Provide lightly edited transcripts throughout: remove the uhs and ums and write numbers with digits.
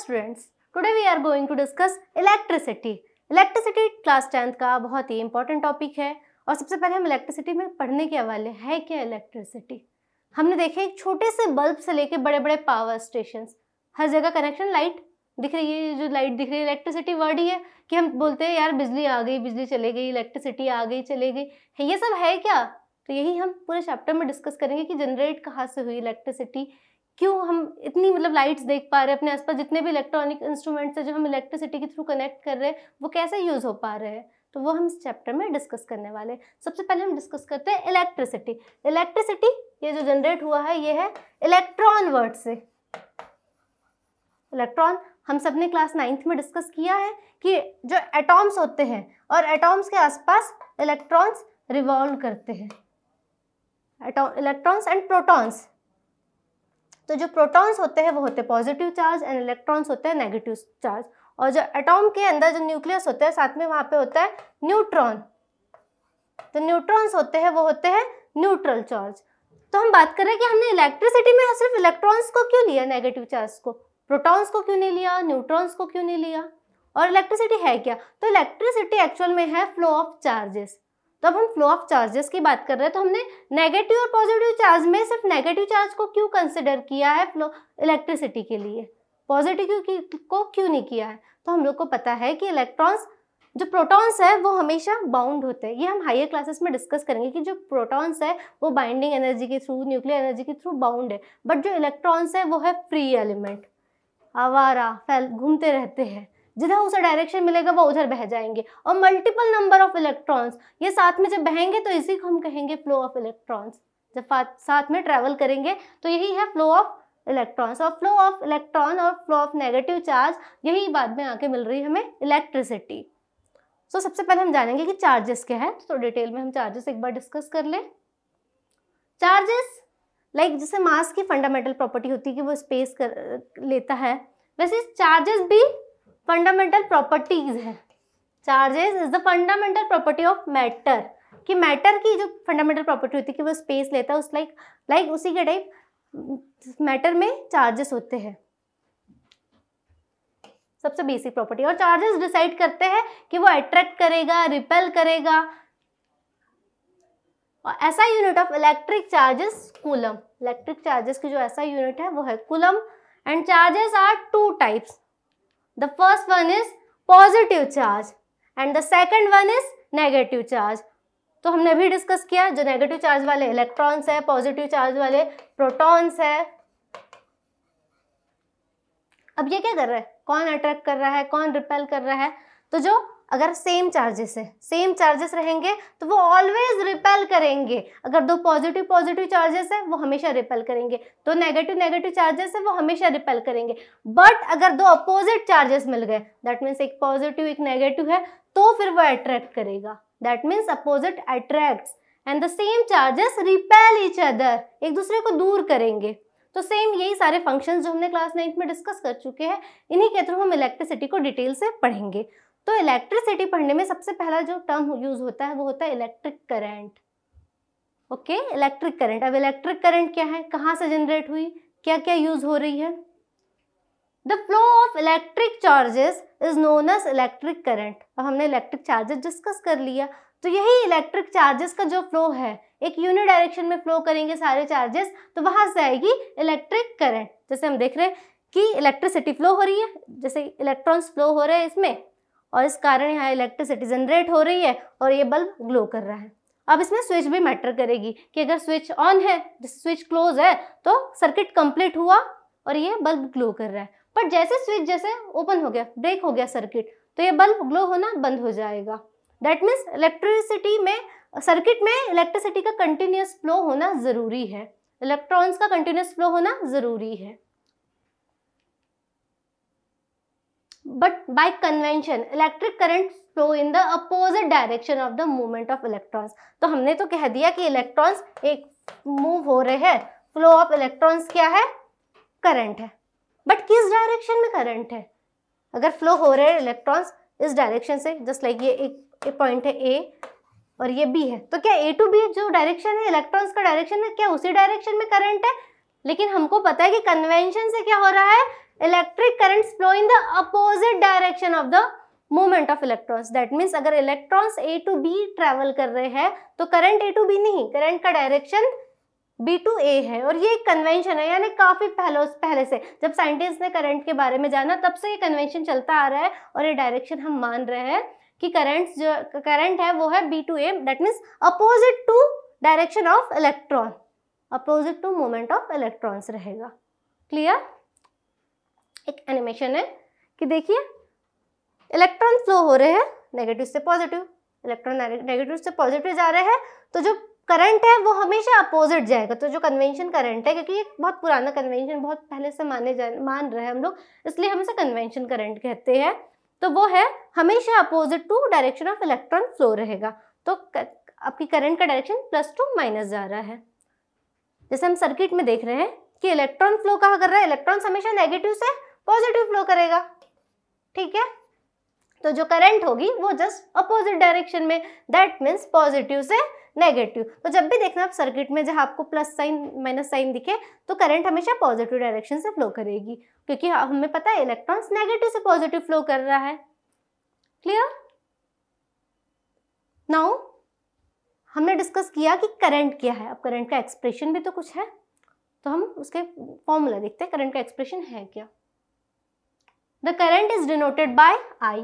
students, today we are going to discuss electricity. Electricity class 10th का बहुत ही important topic है और सबसे पहले हम इलेक्ट्रिसिटी में पढ़ने के वाले है क्या इलेक्ट्रिसिटी। हमने देखे एक छोटे से बल्ब से लेके बड़े बड़े पावर स्टेशन, हर जगह कनेक्शन, लाइट दिख रही है, जो लाइट दिख रही है इलेक्ट्रिसिटी वर्ड ही है कि हम बोलते हैं यार बिजली आ गई, बिजली चले गई, इलेक्ट्रिसिटी आ गई, चले गई, ये सब है क्या। तो यही हम पूरे चैप्टर में डिस्कस करेंगे कि जनरेट कहाँ से हुई इलेक्ट्रिसिटी, क्यों हम इतनी लाइट्स देख पा रहे हैं अपने आसपास, जितने भी इलेक्ट्रॉनिक इंस्ट्रूमेंट्स है जो हम इलेक्ट्रिसिटी के थ्रू कनेक्ट कर रहे हैं वो कैसे यूज हो पा रहे हैं, तो वो हम इस चैप्टर में डिस्कस करने वाले हैं। सबसे पहले हम डिस्कस करते हैं इलेक्ट्रिसिटी। इलेक्ट्रिसिटी ये जो जनरेट हुआ है ये है इलेक्ट्रॉन वर्ड से। इलेक्ट्रॉन हम सब ने क्लास 9th में डिस्कस किया है कि जो एटॉम्स होते हैं और एटॉम्स के आसपास इलेक्ट्रॉन्स रिवॉल्व करते हैं, इलेक्ट्रॉन्स एंड प्रोटॉन्स। तो जो प्रोटॉन्स होते हैं वो होते हैं पॉजिटिव चार्ज एंड इलेक्ट्रॉन्स होते हैं नेगेटिव चार्ज। और जो एटॉम के अंदर जो न्यूक्लियस होता है साथ में वहाँ पे होता है न्यूट्रॉन। तो न्यूट्रॉन्स होते हैं वो होते हैं न्यूट्रल चार्ज। तो हम बात कर रहे हैं कि हमने इलेक्ट्रिसिटी में सिर्फ इलेक्ट्रॉन्स को क्यों लिया, नेगेटिव चार्ज को, प्रोटॉन्स को क्यों नहीं लिया, न्यूट्रॉन्स को क्यों नहीं लिया। और इलेक्ट्रिसिटी है क्या, तो इलेक्ट्रिसिटी एक्चुअल में है फ्लो ऑफ चार्जेस। तो अब हम फ्लो ऑफ चार्जेस की बात कर रहे हैं तो हमने नेगेटिव और पॉजिटिव चार्ज में सिर्फ नेगेटिव चार्ज को क्यों कंसिडर किया है फ्लो इलेक्ट्रिसिटी के लिए, पॉजिटिव को क्यों नहीं किया है। तो हम लोग को पता है कि इलेक्ट्रॉन्स, जो प्रोटॉन्स है वो हमेशा बाउंड होते हैं। ये हम हायर क्लासेस में डिस्कस करेंगे कि जो प्रोटॉन्स है वो बाइंडिंग एनर्जी के थ्रू, न्यूक्लियर एनर्जी के थ्रू बाउंड है, बट जो इलेक्ट्रॉन्स है वो है फ्री एलिमेंट, आवारा, घूमते रहते हैं, जिधर उसे डायरेक्शन मिलेगा वो उधर बह जाएंगे। और मल्टीपल नंबर ऑफ इलेक्ट्रॉन्स ये साथ में जब बहेंगे तो इसी को हम कहेंगे फ्लो ऑफ इलेक्ट्रॉन्स। जब साथ में ट्रैवल करेंगे तो यही है फ्लो ऑफ इलेक्ट्रॉन्स। और फ्लो ऑफ इलेक्ट्रॉन और फ्लो ऑफ नेगेटिव चार्ज यही बाद में आके मिल रही है हमें इलेक्ट्रिसिटी। तो सबसे पहले हम जानेंगे कि चार्जेस क्या है, तो डिटेल में हम चार्जेस एक बार डिस्कस कर लें। चार्जेस जैसे मास की फंडामेंटल प्रॉपर्टी होती है कि वो स्पेस लेता है, वैसे चार्जेस भी फंडामेंटल प्रॉपर्टीज है। Charges is the fundamental property of matter, कि मैटर की जो फंडामेंटल प्रॉपर्टी होती है कि वो स्पेस लेता है, उस उसी के टाइप मैटर में चार्जेस होते हैं, सबसे बेसिक प्रॉपर्टी। और चार्जेस डिसाइड करते हैं कि वो अट्रैक्ट करेगा, रिपेल करेगा। और ऐसा unit of electric charges coulomb. Electric charges की जो ऐसा यूनिट है वो है coulomb. And charges are two types. The first one is positive charge and the second one is negative charge. तो हमने अभी डिस्कस किया जो नेगेटिव चार्ज वाले इलेक्ट्रॉन्स है, पॉजिटिव चार्ज वाले प्रोटॉन्स है। अब ये क्या कर रहा है, कौन अट्रैक्ट कर रहा है, कौन रिपेल कर रहा है। तो जो अगर सेम चार्जेस है, सेम चार्जेस रहेंगे तो वो ऑलवेज रिपेल करेंगे। अगर दो पॉजिटिव चार्जेस है वो हमेशा रिपेल करेंगे, तो नेगेटिव चार्जेस है वो हमेशा रिपेल करेंगे। बट अगर दो अपोजिट चार्जेस मिल गए, दैट मीन्स एक पॉजिटिव एक नेगेटिव है, तो फिर वो अट्रैक्ट करेगा। That means opposite attracts and the same charges repel each other, एक दूसरे को दूर करेंगे। तो सेम यही सारे फंक्शंस जो हमने क्लास 9th में डिस्कस कर चुके हैं, इन्हीं के थ्रू हम इलेक्ट्रिसिटी को डिटेल से पढ़ेंगे। तो इलेक्ट्रिसिटी पढ़ने में सबसे पहला जो टर्म यूज होता है वो होता है electric current. Okay, electric current. अब इलेक्ट्रिक करंट क्या है, कहाँ से जनरेट हुई, क्या क्या यूज हो रही है। The flow of electric charges is known as electric current. अब हमने इलेक्ट्रिक चार्जेस डिस्कस कर लिया, तो यही इलेक्ट्रिक चार्जेस का जो फ्लो है, एक यूनिट डायरेक्शन में फ्लो करेंगे सारे चार्जेस, तो वहां से आएगी इलेक्ट्रिक करंट। जैसे हम देख रहे हैं कि इलेक्ट्रिसिटी फ्लो हो रही है, जैसे इलेक्ट्रॉन्स फ्लो हो रहे हैं इसमें, और इस कारण यहाँ इलेक्ट्रिसिटी जनरेट हो रही है और ये बल्ब ग्लो कर रहा है। अब इसमें स्विच भी मैटर करेगी कि अगर स्विच ऑन है, स्विच क्लोज है, तो सर्किट कंप्लीट हुआ और ये बल्ब ग्लो कर रहा है। पर जैसे स्विच जैसे ओपन हो गया, ब्रेक हो गया सर्किट, तो ये बल्ब ग्लो होना बंद हो जाएगा। दैट मीन्स इलेक्ट्रिसिटी में, सर्किट में इलेक्ट्रिसिटी का कंटिन्यूस फ्लो होना जरूरी है, इलेक्ट्रॉन्स का कंटिन्यूस फ्लो होना जरूरी है। But by convention, electric current flow in the opposite direction of the movement of electrons. तो हमने तो कह दिया कि इलेक्ट्रॉन्स एक मूव हो रहे हैं, फ्लो ऑफ इलेक्ट्रॉन्स क्या है, करंट है। बट किस डायरेक्शन में करंट है, अगर फ्लो हो रहे हैं इलेक्ट्रॉन्स इस डायरेक्शन से, जस्ट लाइक ये एक पॉइंट है ए और ये बी है, तो क्या ए टू बी जो डायरेक्शन है इलेक्ट्रॉन्स का डायरेक्शन है, क्या उसी डायरेक्शन में करंट है। लेकिन हमको पता है कि कन्वेंशन से क्या हो रहा है, electric currents flow in the opposite direction of the movement of electrons. That means अगर electrons A to B travel कर रहे हैं तो करंट ए टू बी नहीं, करंट का डायरेक्शन बी टू ए है। और ये एक कन्वेंशन है, यानी काफी पहले से जब साइंटिस्ट ने करंट के बारे में जाना तब से ये कन्वेंशन चलता आ रहा है और ये डायरेक्शन हम मान रहे हैं कि करंट है वो है B to A, that means opposite to direction of electron, opposite to movement of electrons रहेगा। क्लियर? एक एनिमेशन है कि देखिए इलेक्ट्रॉन फ्लो हो रहे हैं नेगेटिव से पॉजिटिव, इलेक्ट्रॉन नेगेटिव से पॉजिटिव जा रहे हैं, तो जो करंट है वो हमेशा अपोजिट जाएगा। तो जो कन्वेंशन करंट है, क्योंकि ये बहुत पुराना कन्वेंशन, बहुत पहले से मान रहे हैं हम लोग, इसलिए हम इसे कन्वेंशन करंट कहते हैं। तो वो है हमेशा opposite to direction of electron flow रहेगा। तो आपकी करंट का डायरेक्शन प्लस टू माइनस जा रहा है। जैसे हम सर्किट में देख रहे हैं कि इलेक्ट्रॉन फ्लो कहाँ कर रहा है, इलेक्ट्रॉन्स हमेशा नेगेटिव से पॉजिटिव फ्लो करेगा। ठीक है, तो जो करंट होगी वो जस्ट अपोजिट डायरेक्शन में, दैट मीन्स पॉजिटिव से नेगेटिव। तो जब भी देखना आप सर्किट में जहाँ आपको प्लस साइन माइनस साइन दिखे तो करंट हमेशा पॉजिटिव डायरेक्शन से फ्लो करेगी, क्योंकि हमें पता है इलेक्ट्रॉन्स नेगेटिव से पॉजिटिव फ्लो कर रहा है। क्लियर? नाउ हमने डिस्कस किया कि करंट क्या है। अब करंट का एक्सप्रेशन भी तो कुछ है, तो हम उसके फॉर्मूला देखते हैं करंट का एक्सप्रेशन है क्या। The current is denoted by I,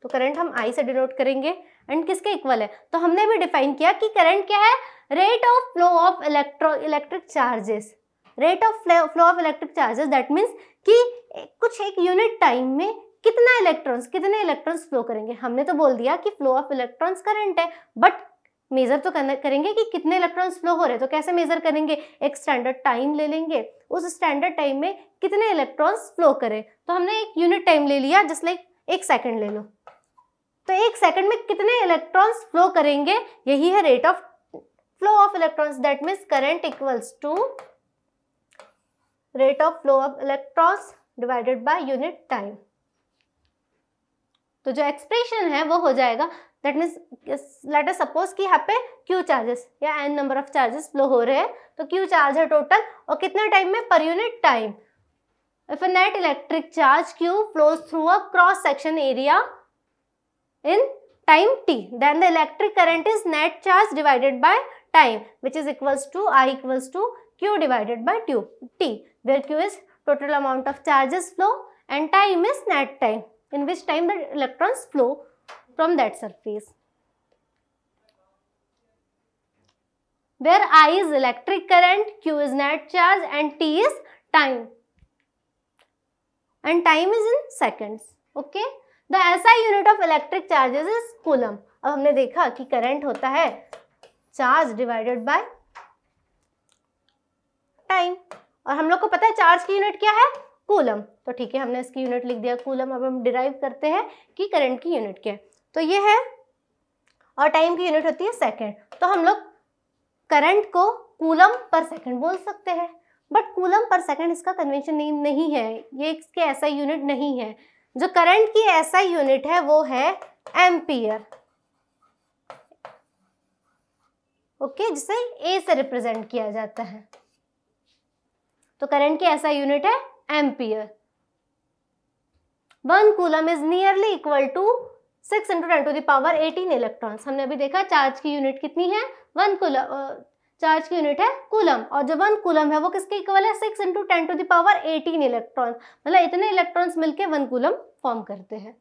तो करंट हम आई से डिनोट करेंगे एंड किसके इक्वल है, तो हमने भी डिफाइन किया कि करंट क्या है, rate of flow of electric charges, rate of flow of electric charges, that means कि कुछ एक यूनिट टाइम में कितने इलेक्ट्रॉन्स फ्लो करेंगे। हमने तो बोल दिया कि फ्लो ऑफ इलेक्ट्रॉन्स करंट है, बट मेजर तो करेंगे कि कितने इलेक्ट्रॉन्स फ्लो हो रहे हैं। तो कैसे मेजर करेंगे, एक स्टैंडर्ड टाइम ले लेंगे, उस स्टैंडर्ड टाइम में कितने इलेक्ट्रॉन्स फ्लो करें। तो हमने एक यूनिट टाइम ले लिया, जस्ट लाइक एक सेकंड ले लो, तो एक सेकंड में कितने इलेक्ट्रॉन्स फ्लो करेंगे, यही है rate of flow of electrons. That means current equals to rate of flow of electrons divided by unit time. तो जो एक्सप्रेशन है वो हो जाएगा, that means let us suppose कि यहाँ पे क्यू चार्जेस या n number of charges flow हो रहे हैं, तो क्यू चार्ज है टोटल, और कितने टाइम में, per unit time. If a net electric charge Q flows through a cross section area in time t, then the electric current is net charge divided by time, which is equals to I equals to q divided by t, where q is total amount of charges flow and time is net time, in which time the electrons flow from that surface. Where I is electric current, q is net charge and t is time, and time is in seconds. Okay, the SI unit of electric charges is coulomb. अब हमने देखा कि current होता है charge divided by time, और हम लोग को पता है चार्ज की यूनिट क्या है, कूलम। तो ठीक है, हमने इसकी यूनिट लिख दिया कूलम। अब हम डिराइव करते हैं कि करंट की यूनिट क्या है, तो ये है, और टाइम की यूनिट होती है सेकेंड। तो हम लोग करंट को कूलम पर सेकेंड बोल सकते हैं, बट कूलम पर सेकेंड इसका कन्वेंशन नेम नहीं है, ये इसके ऐसा यूनिट नहीं है। जो करंट की ऐसा यूनिट है वो है एम्पियर। ओके, जिसे ए से रिप्रेजेंट किया जाता है। तो करंट की ऐसा यूनिट है ampere. 1 coulomb is nearly equal to 6 × 10⁻18 electrons. हमने अभी देखा चार्ज की यूनिट कितनी है, 1 कूलम, चार्ज की यूनिट है कूलम, और जो 1 कूलम है वो किसके इक्वल है, 6 × 10⁻18 इलेक्ट्रॉन्स, मतलब इतने इलेक्ट्रॉन्स मिलके 1 कूलम फॉर्म करते हैं।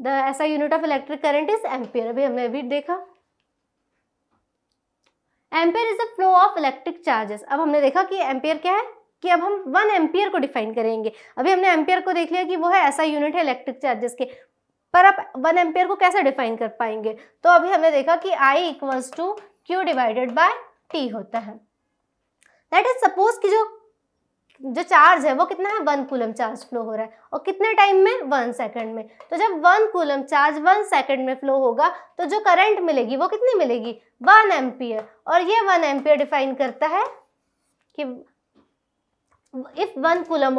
द ऐसा unit of electric current is ampere. अभी हमने अभी देखा ampere is the flow of electric charges. अब हमने देखा कि एम्पियर क्या है, कि अब हम 1 एम्पियर को डिफाइन करेंगे। अभी हमने एम्पियर को देख लिया कि वो है ऐसा यूनिट है इलेक्ट्रिक चार्जेस के, पर आप 1 एम्पियर को कैसे डिफाइन कर पाएंगे। तो अभी हमने देखा कि I equals to Q divided by T होता है। दैट इज सपोज कि जो चार्ज है वो कितना है, 1 कूलम चार्ज फ्लो हो रहा है, और कितने टाइम में, 1 सेकंड में। तो जब 1 कूलम चार्ज 1 सेकंड में फ्लो होगा तो जो करंट मिलेगी वो कितनी मिलेगी, 1 एम्पियर। और ये 1 एम्पियर डिफाइन करता है कि if 1 coulomb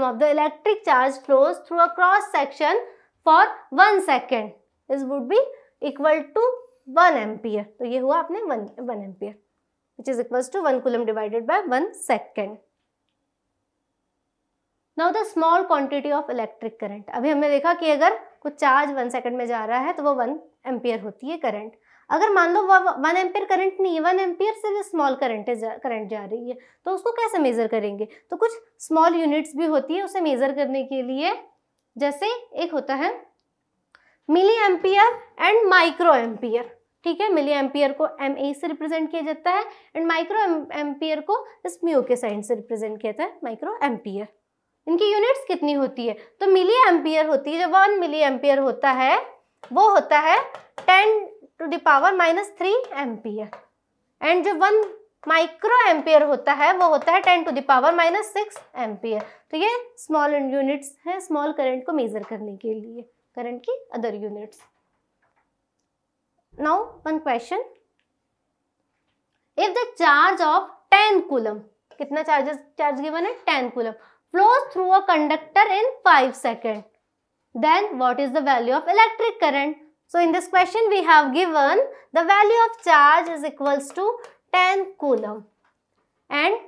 of the electric charge flows through a cross section for 1 second, this would be equal to 1 ampere. तो ये हुआ अपने 1 ampere. which is equals to 1 coulomb divided by 1 second. Now the small quantity of electric current. अभी हमने देखा कि अगर कुछ चार्ज 1 सेकंड में जा रहा है तो वो 1 एम्पियर होती है करंट. अगर मान लो 1 एम्पियर करंट नहीं, 1 एम्पियर से भी स्मॉल करंट जा रही है, तो उसको कैसे मेजर करेंगे? तो कुछ स्मॉल यूनिट्स भी होती है उसे मेजर करने के लिए. जैसे एक होता है milli ampere and micro ampere. ठीक है, मिली एम्पियर को MA से रिप्रेजेंट किया जाता है एंड माइक्रो एम्पियर को इस म्यू के साइन से रिप्रेजेंट किया जाता है, माइक्रो एम्पियर. इनकी यूनिट्स कितनी होती है? तो मिली एम्पियर होती है, जो 1 मिली एम्पियर होता है वो होता है 10⁻³ एम्पियर, एंड जो 1 माइक्रो एम्पियर होता है वो होता है 10⁻⁶ एम्पियर. तो ये स्मॉल यूनिट्स है स्मॉल करंट को मेजर करने के लिए, करंट की other units. Now one question, if the charge of 10 coulomb, कितना चार्ज गिवन है? 10 coulomb, flows through a conductor in 5 seconds, then what is the value of electric current? So in this question we have given the value of charge is equals to 10 coulomb and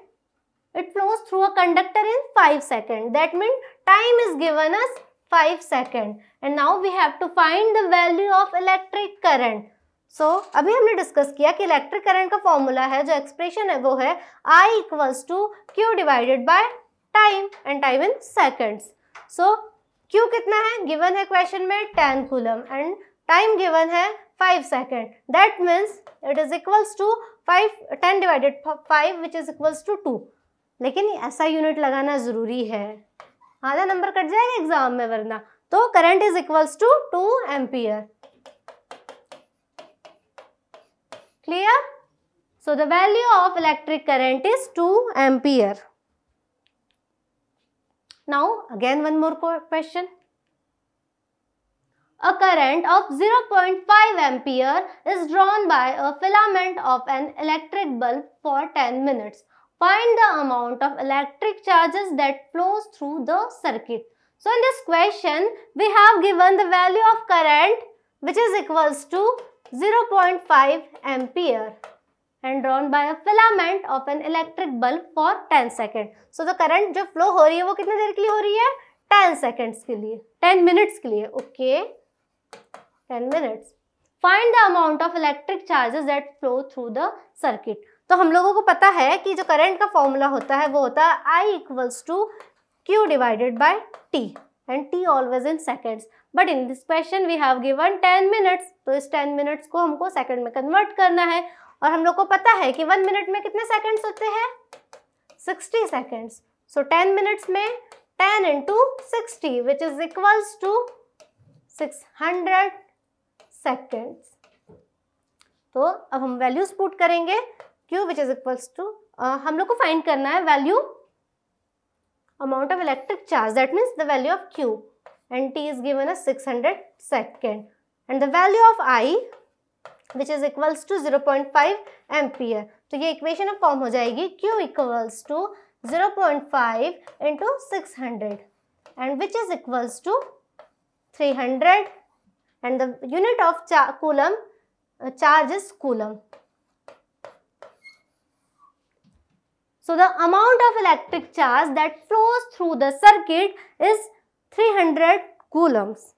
it flows through a conductor in 5 seconds. That means time is given as 5 seconds and now we have to find the value of electric current. So अभी हमने discuss किया कि electric current का formula है, जो expression है वो है I equals to Q divided by time and time in seconds. So Q कितना है? गिवन है क्वेश्चन में 10 कूलम एंड टाइम गिवन है 5 second. That means it is equals to 10 divided 5 which is equals to 2. लेकिन ऐसा unit लगाना जरूरी है, आधा नंबर कट जाएगा एग्जाम में वरना. तो current is equals to 2 ampere. Clear? So the value of electric current is 2 ampere. Now again one more question. A current of 0.5 ampere is drawn by a filament of an electric bulb for 10 minutes. Find the amount of electric charges that flows through the circuit. So in this question we have given the value of current which is equals to 0.5 ampere and drawn by a filament of an electric bulb for 10 seconds. So the current जो flow हो रही है वो कितने देर के लिए हो रही है? 10 seconds के लिए, 10 minutes के लिए. Okay, 10 minutes. Find the amount of electric charges that flow through the circuit. तो हम लोगों को पता है कि जो करंट का फॉर्मूला होता है वो होता है I equals to Q divided by T and T always in seconds. But in this question we have given 10 minutes. तो इस 10 minutes को हमको सेकंड में कन्वर्ट करना है और हम लोग को पता है कि 1 मिनट में कितने सेकंड्स होते हैं? 60 सेकंड्स. सो 10 मिनट्स में 10 into 60 which is equals to 600 seconds. तो अब हम वैल्यूज पुट करेंगे. Q which is equals to हम लोग को फाइंड करना है value amount of electric charge, that means the value of Q and T is given as 600 second and the value of I which is equals to 0.5 ampere. तो ये equation अब form हो जाएगी Q equals to 0.5 into 600 and which is equals to 300 and the unit of charge is coulomb. So the amount of electric charge that flows through the circuit is 300 coulombs.